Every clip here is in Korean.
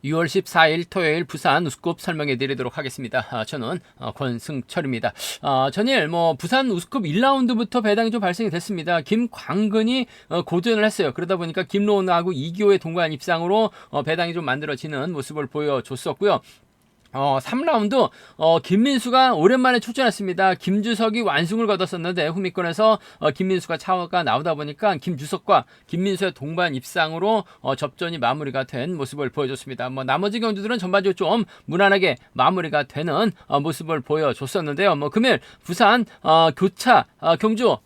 6월 14일 토요일 부산 우스컵 설명해 드리도록 하겠습니다. 저는 권승철입니다. 전일 부산 우스컵 1라운드부터 배당이 좀 발생이 됐습니다. 김광근이 고전을 했어요. 그러다 보니까 김로운하고 이기호의 동반 입상으로 배당이 좀 만들어지는 모습을 보여줬었고요. 3라운드 김민수가 오랜만에 출전했습니다. 김주석이 완승을 거뒀었는데 후미권에서 김민수가 차가 나오다 보니까 김주석과 김민수의 동반 입상으로 접전이 마무리가 된 모습을 보여줬습니다. 나머지 경주들은 전반적으로 좀 무난하게 마무리가 되는 모습을 보여줬었는데요. 금일 부산 교차 경주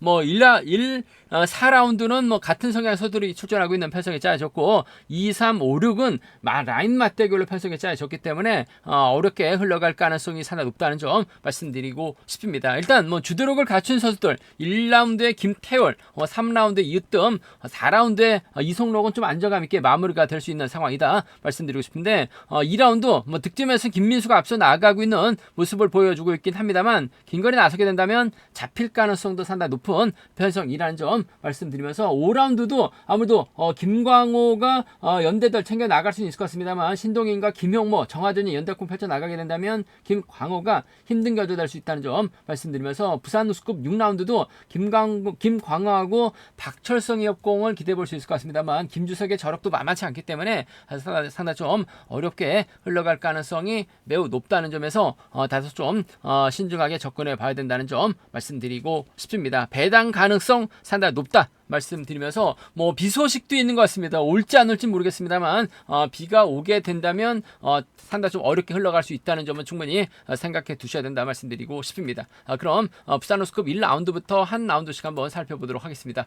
4라운드는 같은 성향의 서들이 출전하고 있는 편성이 짜여졌고 2, 3, 5, 6은 라인 맞대결로 편성이 짜여졌기 때문에 어렵게 흘러갈 가능성이 상당히 높다는 점 말씀드리고 싶습니다. 일단 주도력을 갖춘 선수들 1라운드에 김태월, 3라운드에 이으뜸, 4라운드에 이송록은 좀 안정감 있게 마무리가 될 수 있는 상황이다 말씀드리고 싶은데 2라운드 득점에서 김민수가 앞서 나가고 있는 모습을 보여주고 있긴 합니다만 긴거리 나서게 된다면 잡힐 가능성도 상당히 높은 편성이라는 점 말씀드리면서 5라운드도 아무래도 김광호가 연대들 챙겨 나갈 수는 있을 것 같습니다만 신동인과 김용모, 정하준이 연대권 펼쳐 나가게 된다면 김광호가 힘든 결도 될 수 있다는 점 말씀드리면서 부산 우스컵 6라운드도 김광호하고 박철성의 협공을 기대해 볼 수 있을 것 같습니다만 김주석의 저력도 만만치 않기 때문에 상당히 좀 어렵게 흘러갈 가능성이 매우 높다는 점에서 다소 좀 신중하게 접근해 봐야 된다는 점 말씀드리고 싶습니다. 배당 가능성 상당히 높다 말씀드리면서 비 소식도 있는 것 같습니다. 올지 안 올지 모르겠습니다만 비가 오게 된다면 상당히 좀 어렵게 흘러갈 수 있다는 점은 충분히 생각해 두셔야 된다 말씀드리고 싶습니다. 그럼 부산 우스컵 1라운드부터 한 라운드씩 한번 살펴보도록 하겠습니다.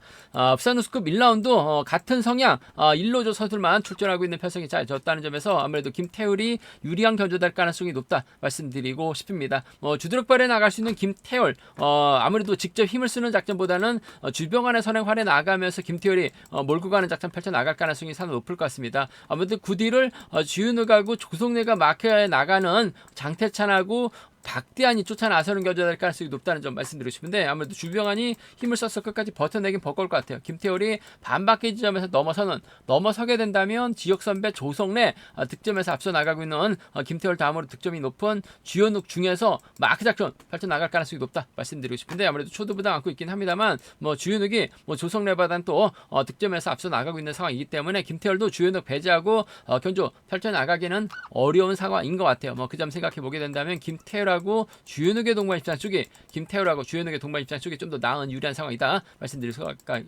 부산 우스컵 1라운드 같은 성향 1로조 선수들만 출전하고 있는 편성이 짜여졌다는 점에서 아무래도 김태울이 유리한 견조될 가능성이 높다 말씀드리고 싶습니다. 주도력 발에 나갈 수 있는 김태울 아무래도 직접 힘을 쓰는 작전보다는 주병안의 선행 활에 나가면서 김태열이 몰고 가는 작전 펼쳐 나갈 가능성이 상당히 높을 것 같습니다. 아무래도 그 뒤를 주윤욱하고 조성래가 마크에 나가는 장태찬하고 박대한이 쫓아 나서는 견제될 가능성이 높다는 점 말씀드리고 싶은데 아무래도 주병안이 힘을 써서 끝까지 버텨내긴 버거울 것 같아요. 김태열이 반바퀴 지점에서 넘어서게 된다면 지역선배 조성래 득점에서 앞서 나가고 있는 김태열 다음으로 득점이 높은 주현욱 중에서 마크 작전 펼쳐 나갈 가능성이 높다 말씀드리고 싶은데 아무래도 초도부담 안고 있긴 합니다만 주현욱이 조성래보다는 또 득점에서 앞서 나가고 있는 상황이기 때문에 김태열도 주현욱 배제하고 견조 펼쳐 나가기는 어려운 상황인 것 같아요. 그 점 생각해 보게 된다면 김태열 하고 주현욱의 동반 입장 쪽이 김태우라고 주현욱의 동반 입장 쪽이 좀 더 나은 유리한 상황이다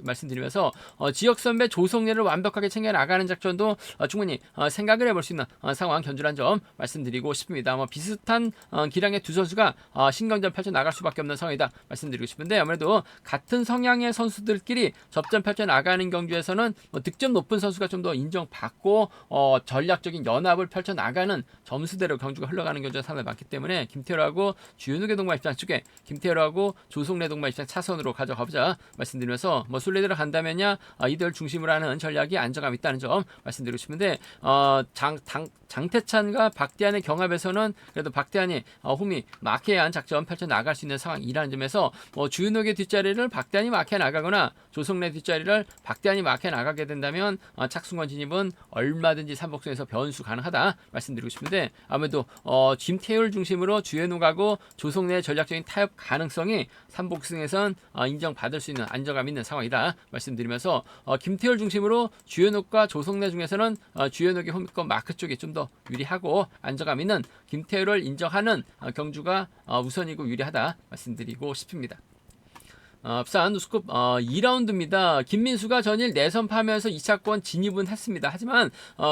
말씀드리면서 지역 선배 조성래를 완벽하게 챙겨 나가는 작전도 충분히 생각을 해볼 수 있는 상황 견주란 점 말씀드리고 싶습니다. 비슷한 기량의 두 선수가 신경전 펼쳐 나갈 수밖에 없는 상황이다 말씀드리고 싶은데 아무래도 같은 성향의 선수들끼리 접전 펼쳐 나가는 경주에서는 득점 높은 선수가 좀 더 인정받고 전략적인 연합을 펼쳐 나가는 점수대로 경주가 흘러가는 경주가 상당히 많기 때문에 김태열하고 주윤욱의 동반 입장 쪽에 김태열하고 조성래 동반 입장 차선으로 가져가보자 말씀드리면서 순례대로 간다면야 이들 중심으로 하는 전략이 안정감 있다는 점 말씀드리고 싶은데 장태찬과 박대한의 경합에서는 그래도 박대한이 홈이 마케한 작전 펼쳐 나갈 수 있는 상황이라는 점에서 주윤욱의 뒷자리를 박대한이 마케 나가거나 조성래 뒷자리를 박대한이 마케 나가게 된다면 착승권 진입은 얼마든지 삼복승에서 변수 가능하다 말씀드리고 싶은데 아무래도 김태율 중심으로 주현욱하고 조성래의 전략적인 타협 가능성이 삼복승에선 인정받을 수 있는 안정감 있는 상황이다 말씀드리면서 김태율 중심으로 주현욱과 조성래 중에서는 주현욱의 홈권 마크 쪽이 좀 더 유리하고 안정감 있는 김태율을 인정하는 경주가 우선이고 유리하다 말씀드리고 싶습니다. 부산 우스컵 2라운드입니다. 김민수가 전일 내선파하면서 2차권 진입은 했습니다. 하지만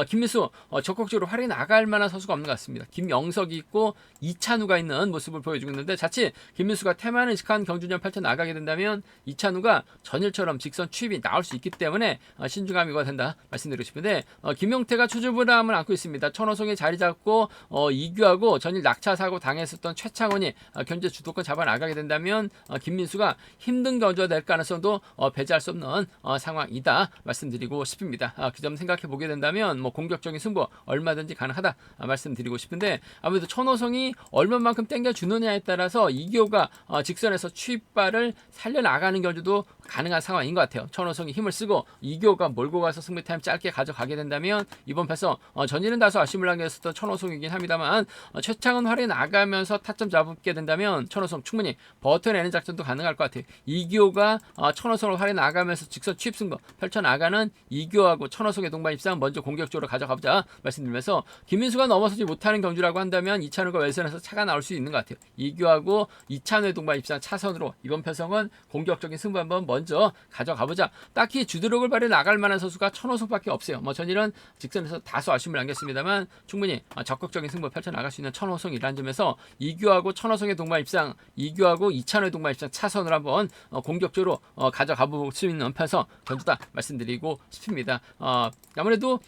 김민수 적극적으로 활약해 나갈 만한 선수가 없는 것 같습니다. 김영석이 있고 이찬우가 있는 모습을 보여주고 있는데 자칫 김민수가 태만을 의식한 경주전 펼쳐 나가게 된다면 이찬우가 전일처럼 직선 추입이 나올 수 있기 때문에 신중함이 된다 말씀드리고 싶은데 김용태가 추주부담을 안고 있습니다. 천호송이 자리 잡고 이규하고 전일 낙차 사고 당했었던 최창원이 견제 주도권 잡아 나가게 된다면 김민수가 힘든 힘든 견주가 될 가능성도 배제할 수 없는 상황이다 말씀드리고 싶습니다. 그 점 생각해 보게 된다면 뭐 공격적인 승부 얼마든지 가능하다 말씀드리고 싶은데, 아무래도 천호성이 얼마만큼 땡겨주느냐에 따라서 이기호가 직선에서 추입발을 살려나가는 견주도 가능한 상황인 것 같아요. 천호성이 힘을 쓰고 이기호가 몰고 가서 승부 타임 짧게 가져가게 된다면 이번 패서 전일은 다소 아쉬움을 남겼었던 천호성이긴 합니다만, 최창은 활이 나가면서 타점 잡게 된다면 천호성 충분히 버텨내는 작전도 가능할 것 같아요. 이기호가 천호성으로 활이 나가면서 직선 추입 승부 펼쳐나가는 이기호하고 천호성의 동반 입상 먼저 공격적으로 가져가보자 말씀드리면서, 김민수가 넘어서지 못하는 경주라고 한다면 이찬우가 외선에서 차가 나올 수 있는 것 같아요. 이기호하고 이찬우의 동반 입상 차선으로 이번 패성은 공격적인 승부 한번 먼저 가져가보자. 딱히 주드록을 발휘 나갈 만한 선수가 천호성밖에 없어요. 뭐 전일은 직선에서 다소 아쉬움을 남겼습니다만 충분히 적극적인 승부 펼쳐나갈 수 있는 천호성이라는 점에서 이규하고 천호성의 동반 입상, 이규하고 이찬호의 동반 입상 차선으로 한번 공격적으로 가져가 볼 수 있는 편성 견주다 말씀드리고 싶습니다. 아무래도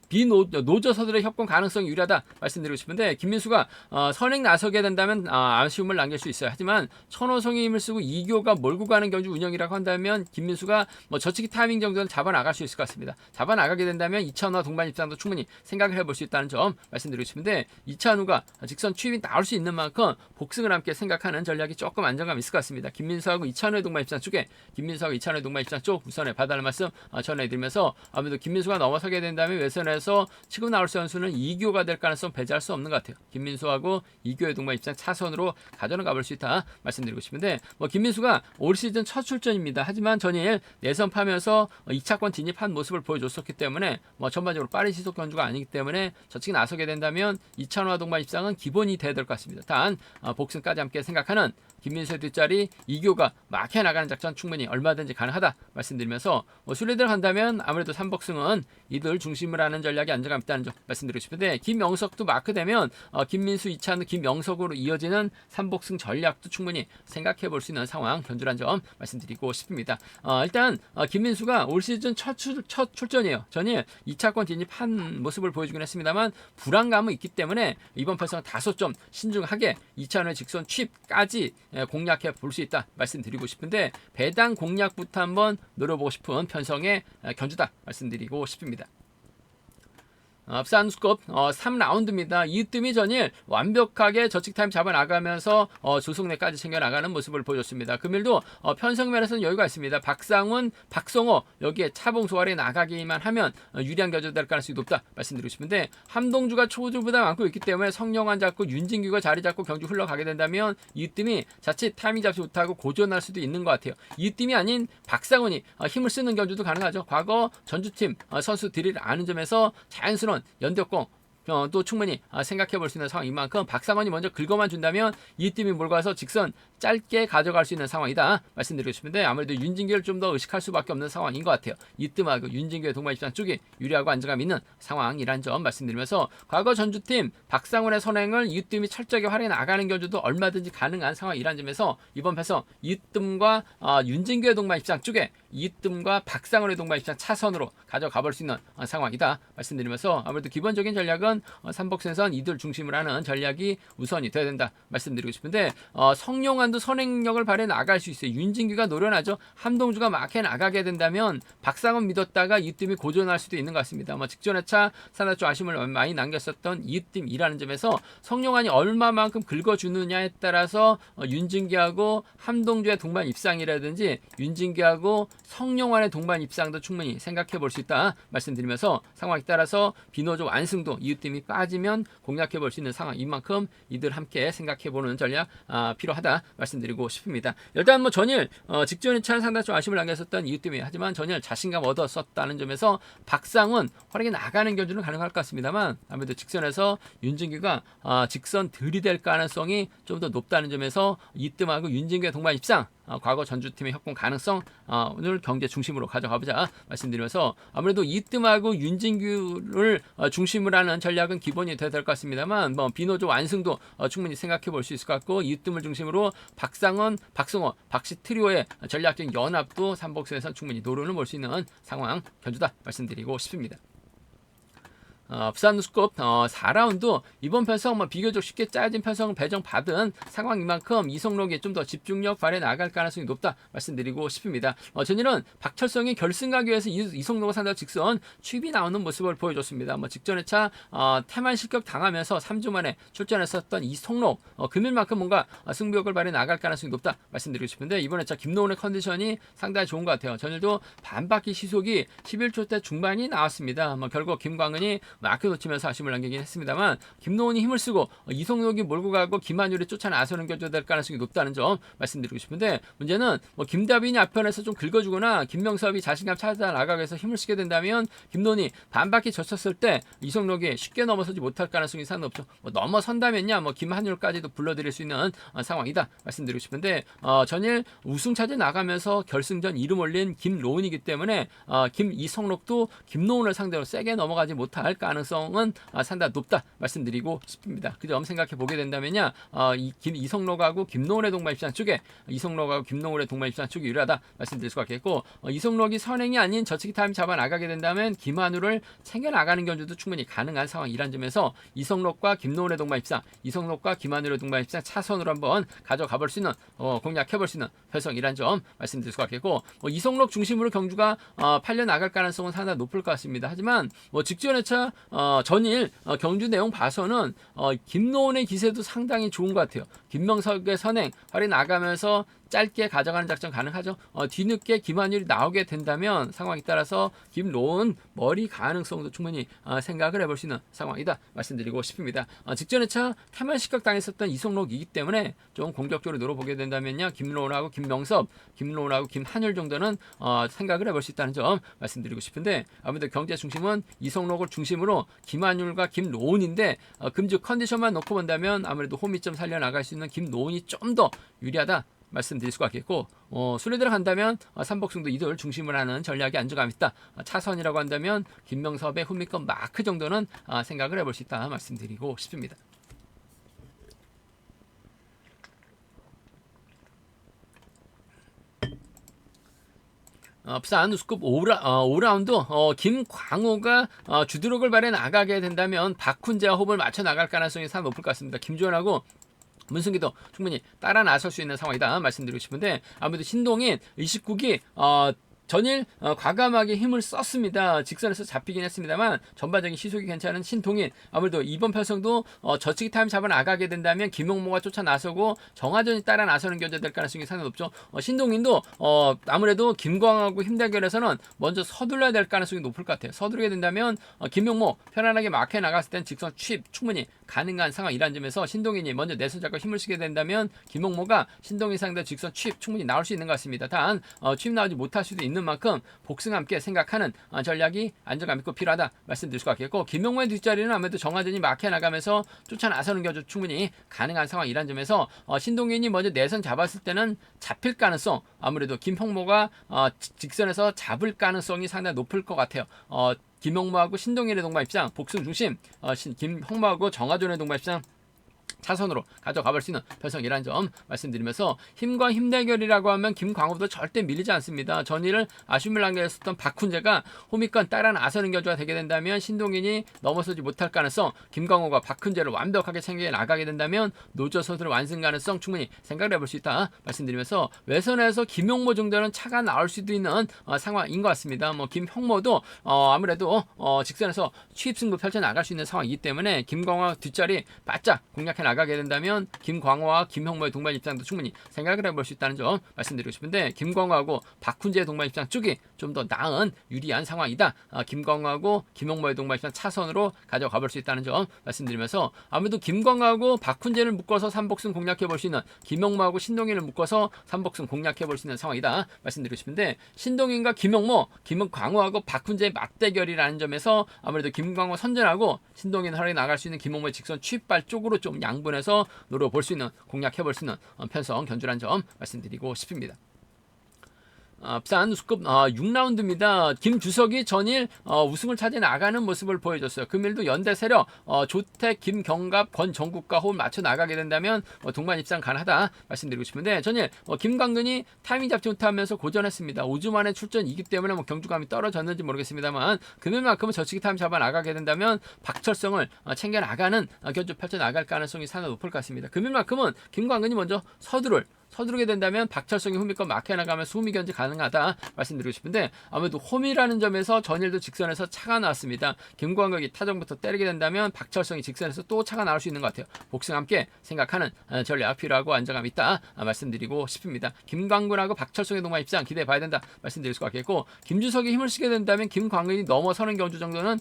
비노저서들의 협공 가능성이 유리하다 말씀드리고 싶은데, 김민수가 선행 나서게 된다면 아쉬움을 남길 수 있어요. 하지만 천호성이 힘을 쓰고 이교가 몰고 가는 경주 운영이라고 한다면 김민수가 뭐 저치기 타이밍 정도는 잡아나갈 수 있을 것 같습니다. 잡아나가게 된다면 이찬우와 동반 입장도 충분히 생각을 해볼 수 있다는 점 말씀드리고 싶은데, 이찬우가 직선 추입이 나올 수 있는 만큼 복승을 함께 생각하는 전략이 조금 안정감 있을 것 같습니다. 김민수하고 이찬우의 동반 입장 쪽에, 김민수하고 이찬우의 동반 입장 쪽 우선에 봐달라는 말씀 전해드리면서, 아무래도 김민수가 넘어서게 된다면 외선에서 치고 나올 선수는 이교가 될 가능성 배제할 수 없는 것 같아요. 김민수하고 이교의 동반 입장 차선으로 가져는 가볼 수 있다 말씀드리고 싶은데, 뭐 김민수가 올 시즌 첫 출전입니다. 하지만 전일 내선파면서 2차권 진입한 모습을 보여줬었기 때문에 뭐 전반적으로 빠른 시속 견주가 아니기 때문에 저측에 나서게 된다면 이찬우와 동반 입장은 기본이 돼야 될 것 같습니다. 단 복승까지 함께 생각하는 김민수의 뒷자리 이교가 막혀 나가는 작전 충분히 얼마든지 가능하다 말씀드리면서, 순리대로 한다면 아무래도 3복승은 이들 중심을 하는 전략이 안정감 있다는 점 말씀드리고 싶은데, 김명석도 마크되면 김민수, 이찬우, 김명석으로 이어지는 3복승 전략도 충분히 생각해 볼 수 있는 상황 견주란 점 말씀드리고 싶습니다. 일단 김민수가 올 시즌 첫 출전이에요. 전일 2차권 진입한 모습을 보여주긴 했습니다만 불안감은 있기 때문에 이번 패성은 다소 좀 신중하게 이찬우의 직선 취입까지 공략해 볼 수 있다 말씀드리고 싶은데, 배당 공략부터 한번 노려보고 싶은 편성의 견주다 말씀드리고 싶습니다. 부산스컵 3라운드입니다. 이뜸이 전일 완벽하게 저측타임 잡아나가면서 조성내까지 챙겨나가는 모습을 보여줬습니다. 금일도 편성면에서는 여유가 있습니다. 박상훈, 박성호 여기에 차봉소활에 나가기만 하면 유리한 견주 될 가능성이 높다 말씀드리고 싶은데, 함동주가 초조보다 많고 있기 때문에 성령환 잡고 윤진규가 자리 잡고 경주 흘러가게 된다면 이뜸이 자칫 타이밍 잡지 못하고 고전할 수도 있는 것 같아요. 이뜸이 아닌 박상훈이 힘을 쓰는 견주도 가능하죠. 과거 전주팀 선수들이 아는 점에서 자연스러운 연대공 또 충분히 생각해 볼 수 있는 상황인 만큼 박상원이 먼저 긁어만 준다면 이 팀이 몰고 와서 직선 짧게 가져갈 수 있는 상황이다 말씀드리고 싶은데, 아무래도 윤진규를 좀 더 의식할 수밖에 없는 상황인 것 같아요. 이뜸하고 윤진규의 동반 입장 쪽이 유리하고 안정감 있는 상황이란 점 말씀드리면서, 과거 전주팀 박상원의 선행을 이뜸이 철저하게 활용해 나가는 견주도 얼마든지 가능한 상황이란 점에서 이번 패서 이뜸과 윤진규의 동반 입장 쪽에 이뜸과 박상원의 동반 입장 차선으로 가져가 볼 수 있는 상황이다 말씀드리면서, 아무래도 기본적인 전략은 3복선선 이들 중심으로 하는 전략이 우선이 돼야 된다 말씀드리고 싶은데, 성룡환도 선행력을 발휘해 나갈 수 있어요. 윤진규가 노련하죠. 함동주가 막해 나가게 된다면 박상원 믿었다가 이뜸이 고전할 수도 있는 것 같습니다. 직전에 차 사나 좀 아쉬움을 많이 남겼었던 이뜸이라는 점에서 성룡환이 얼마만큼 긁어주느냐에 따라서 윤진규하고 함동주의 동반 입상이라든지 윤진규하고 성룡환의 동반 입상도 충분히 생각해 볼 수 있다 말씀드리면서, 상황에 따라서 비노조 완승도 이웃팀이 빠지면 공략해 볼 수 있는 상황인 만큼 이들 함께 생각해 보는 전략 필요하다 말씀드리고 싶습니다. 일단 전일 직전에 차는 상당히 좀 아쉬움을 남겼었던 이웃팀이, 하지만 전일 자신감 얻었었다는 점에서 박상훈 활약이 나가는 견주는 가능할 것 같습니다만, 아무래도 직선에서 윤진규가 직선 들이댈 가능성이 좀 더 높다는 점에서 이뜸하고 윤진규의 동반 입상 과거 전주팀의 협공 가능성 오늘 경제 중심으로 가져가보자 말씀드리면서, 아무래도 이뜸하고 윤진규를 중심으로 하는 전략은 기본이 돼야 될 것 같습니다만, 비노조 완승도 충분히 생각해 볼 수 있을 것 같고, 이뜸을 중심으로 박상원, 박승호, 박씨 트리오의 전략적인 연합도 삼복선에서 충분히 노론을 볼 수 있는 상황 견주다 말씀드리고 싶습니다. 부산 누스컵 4라운드 이번 편성 비교적 쉽게 짜여진 편성을 배정받은 상황인 만큼 이성록이 좀 더 집중력 발휘해 나갈 가능성이 높다 말씀드리고 싶습니다. 전일은 박철성이 결승 가기 위해서 이성록을 상대로 직선 취입이 나오는 모습을 보여줬습니다. 직전에 차 태만 실격 당하면서 3주 만에 출전했었던 이성록 금일만큼 뭔가 승부욕을 발휘해 나갈 가능성이 높다 말씀드리고 싶은데 이번에 차 김노훈의 컨디션이 상당히 좋은 것 같아요. 전일도 반바퀴 시속이 11초대 중반이 나왔습니다. 결국 김광은이 아껴 놓치면서 아쉬움을 남기긴 했습니다만 김노훈이 힘을 쓰고 이성록이 몰고 가고 김한율이 쫓아 나서는 경주가 될 가능성이 높다는 점 말씀드리고 싶은데 문제는 김다빈이 앞편에서 좀 긁어주거나 김명섭이 자신감 찾아 나가기 위해서 힘을 쓰게 된다면 김노훈이 반바퀴 젖혔을 때 이성록이 쉽게 넘어서지 못할 가능성이 상당히 높죠. 넘어선다면야 김한율까지도 불러들일 수 있는 상황이다 말씀드리고 싶은데 전일 우승차제 나가면서 결승전 이름 올린 김로운이기 때문에 이성록도 김노훈을 상대로 세게 넘어가지 못할 가능성은 상당히 높다 말씀드리고 싶습니다. 그 점 생각해 보게 된다면야 이성록하고 김노훈의 동반 입장 쪽에 이성록하고 김노훈의 동반 입장 쪽이 유리하다 말씀드릴 수가 있겠고 이성록이 선행이 아닌 저치기 타임 잡아 나가게 된다면 김한우를 챙겨 나가는 견주도 충분히 가능한 상황이란 점에서 이성록과 김노훈의 동반 입장, 이성록과 김한우의 동반 입장 차선으로 한번 가져가 볼 수 있는 공략해 볼 수 있는 편성이란 점 말씀드릴 수가 있겠고 이성록 중심으로 경주가 팔려 나갈 가능성은 상당히 높을 것 같습니다. 하지만 직전에 차 전일 경주 내용 봐서는 김노훈의 기세도 상당히 좋은 것 같아요. 김명석의 선행 활이 나가면서 짧게 가져가는 작전 가능하죠. 뒤늦게 김한율이 나오게 된다면 상황에 따라서 김로운 머리 가능성도 충분히 생각을 해볼 수 있는 상황이다 말씀드리고 싶습니다. 직전에 차 태만 실격 당했었던 이성록이기 때문에 좀 공격적으로 노려보게 된다면요 김로운하고 김명섭, 김로운하고 김한율 정도는 생각을 해볼 수 있다는 점 말씀드리고 싶은데 아무래도 경제 중심은 이성록을 중심으로 김한율과 김로운인데 금주 컨디션만 놓고 본다면 아무래도 홈이점 살려 나갈 수 있는 김로운이 좀 더 유리하다. 말씀드릴 수가 있겠고 순위 들어간다면 삼복승도 이들 중심을 하는 전략이 안정감 있다. 차선이라고 한다면 김명섭의 후미권 마크 정도는 생각을 해볼 수 있다 말씀드리고 싶습니다. 부산 누스컵 5라운드 김광호가 주드록을 발휘해 나가게 된다면 박훈재와 호흡을 맞춰 나갈 가능성이 상당히 높을 것 같습니다. 김주현하고 문승기도 충분히 따라 나설 수 있는 상황이다 말씀드리고 싶은데 아무래도 신동인 29기 전일 과감하게 힘을 썼습니다. 직선에서 잡히긴 했습니다만 전반적인 시속이 괜찮은 신동인 아무래도 이번 편성도 저치기 타임 잡아 나가게 된다면 김용모가 쫓아 나서고 정하전이 따라 나서는 견제 될 가능성이 상당히 높죠. 신동인도 아무래도 김광하고 힘대결에서는 먼저 서둘러야 될 가능성이 높을 것 같아요. 서두르게 된다면 김용모 편안하게 마크에 나갔을 땐 직선 취입 충분히 가능한 상황이라는 점에서 신동인이 먼저 내선 잡고 힘을 쓰게 된다면 김용모가 신동인 상대 직선 취입 충분히 나올 수 있는 것 같습니다. 단 취입 나오지 못할 수도 있는 만큼 복승 함께 생각하는 전략이 안정감 있고 필요하다 말씀드릴 수가 있겠고 김용모의 뒷자리는 아무래도 정하전이 마크에 나가면서 쫓아 나서는 견주 충분히 가능한 상황이란 점에서 신동인이 먼저 내선 잡았을 때는 잡힐 가능성 아무래도 김형모가 직선에서 잡을 가능성이 상당히 높을 것 같아요. 김형모하고 신동인의 동반 입장 복승 중심 김형모하고 정하전의 동반 입장 차선으로 가져가 볼 수 있는 편성이라는 점 말씀드리면서 힘과 힘 대결이라고 하면 김광호도 절대 밀리지 않습니다. 전일을 아쉬움을 남겼었던 박훈재가 호미권 따라 나서는 견주가 되게 된다면 신동인이 넘어서지 못할 가능성 김광호가 박훈재를 완벽하게 챙겨 나가게 된다면 노조선수를 완승 가능성 충분히 생각을 해볼 수 있다 말씀드리면서 외선에서 김용모 정도는 차가 나올 수도 있는 상황인 것 같습니다. 김형모도 아무래도 직선에서 취입승부 펼쳐 나갈 수 있는 상황이기 때문에 김광호 뒷자리 바짝 공략해 나가게 된다면 김광호와 김형모의 동반 입장도 충분히 생각을 해볼 수 있다는 점 말씀드리고 싶은데 김광호하고 박훈재의 동반 입장 쪽이 좀 더 나은 유리한 상황이다. 김광호하고 김형모의 동반 입장 차선으로 가져가 볼 수 있다는 점 말씀드리면서 아무래도 김광호하고 박훈재를 묶어서 삼복승 공략해 볼 수 있는 김형모하고 신동인을 묶어서 삼복승 공략해 볼 수 있는 상황이다 말씀드리고 싶은데 신동인과 김형모, 김광호하고 박훈재의 맞대결이라는 점에서 아무래도 김광호 선전하고 신동인 활약이 나갈 수 있는 김형모의 직선 취입발 쪽으로 좀 양분해서 노려볼 수 있는 공략해 볼 수 있는 편성 견주란 점 말씀드리고 싶습니다. 부산 우승급 6라운드입니다. 김주석이 전일 우승을 차지 나가는 모습을 보여줬어요. 금일도 연대 세력 조택, 김경갑, 권정국과 호흡 맞춰 나가게 된다면 동반 입상 가능하다 말씀드리고 싶은데 전일 김광근이 타이밍 잡지 못하면서 고전했습니다. 5주 만에 출전이기 때문에 경주감이 떨어졌는지 모르겠습니다만 금일만큼은 저치기 타임 잡아 나가게 된다면 박철성을 챙겨 나가는 견주 펼쳐 나갈 가능성이 상당히 높을 것 같습니다. 금일만큼은 김광근이 먼저 서두르게 된다면 박철성이 후미권 막혀 나가면서 후미 견제 가능하다 말씀드리고 싶은데 아무래도 홈이라는 점에서 전일도 직선에서 차가 나왔습니다. 김광근이 타정부터 때리게 된다면 박철성이 직선에서 또 차가 나올 수 있는 것 같아요. 복승 함께 생각하는 전략 필요하고 안정감 있다 말씀드리고 싶습니다. 김광근하고 박철성의 동반 입장 기대해 봐야 된다 말씀드릴 수 같겠고 김주석이 힘을 쓰게 된다면 김광근이 넘어서는 경주 정도는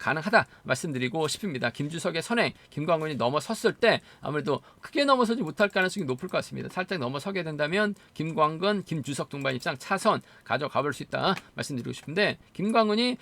가능하다 말씀드리고 싶습니다. 김주석의 선행 김광근이 넘어섰을 때 아무래도 크게 넘어서지 못할 가능성이 높을 것 같습니다. 살짝 넘어서게 된다면 김광근, 김주석 동반 입장 차선 가져가 볼 수 있다 말씀드리고 싶은데 김광근이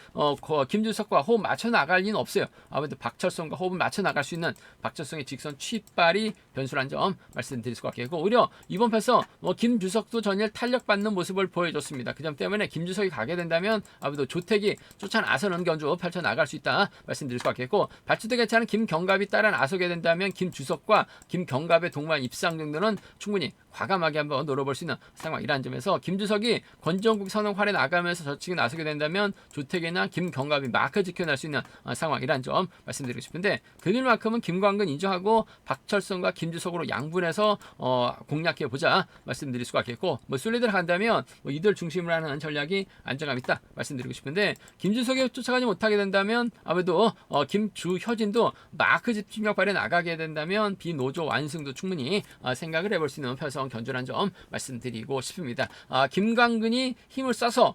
김주석과 호흡 맞춰 나갈 리는 없어요. 아무래도 박철성과 호흡을 맞춰 나갈 수 있는 박철성의 직선 취발이 변수란 점 말씀드릴 수 같겠고 오히려 이번 패서 김주석도 전일 탄력받는 모습을 보여줬습니다. 그 점 때문에 김주석이 가게 된다면 아무래도 조택이 쫓아 나서는 견주 펼쳐 나갈 수 있다 말씀드릴 수 같겠고 발주도 괜찮은 김경갑이 따라 나서게 된다면 김주석과 김경갑의 동반 입상 정도는 충분히 과감하게 한번 노려볼 수 있는 상황이라는 점에서 김주석이 권정국 선언 활에 나가면서 저치기 나서게 된다면 조택이나 김경갑이 마크 지켜낼 수 있는 상황이라는 점 말씀드리고 싶은데 금일만큼은 김광근 인정하고 박철성과 김주석으로 양분해서 공략해 보자 말씀드릴 수가 있겠고 순리대로 간다면 이들 중심으로 하는 전략이 안정감 있다 말씀드리고 싶은데 김주석이 쫓아가지 못하게 된다면 아무래도 김주효진도 마크 집중력 발에 나가게 된다면 비노조 완승도 충분히 생각을 해볼 수 있는 편성 견주란 점 말씀드리고 싶습니다. 김광근이 힘을 써서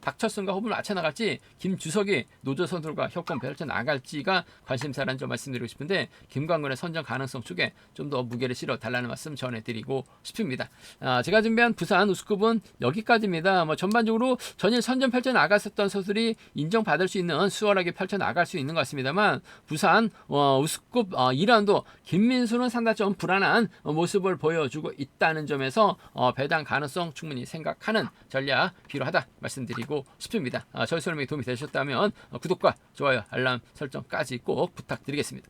박철성과 호흡을 맞춰 나갈지 김주석이 노조선들과 협공 펼쳐 나갈지가 관심사라는 점 말씀드리고 싶은데 김광근의 선정 가능성 쪽에 좀 더 무게를 실어 달라는 말씀 전해드리고 싶습니다. 제가 준비한 부산 우승급은 여기까지입니다. 전반적으로 전일 선전 펼쳐 나갔었던 선수들이 인정받을 수 있는 수월하게 펼쳐 나갈 수 있는 것 같습니다만 부산 우승급 2라운드 김민수는 상당히 좀 불안한 모습을 보여주고 있다는 점에서 배당 가능성 충분히 생각하는 전략 필요하다 말씀드리고 싶습니다. 저희 설명이 도움이 되셨다면 구독과 좋아요 알람 설정까지 꼭 부탁드리겠습니다.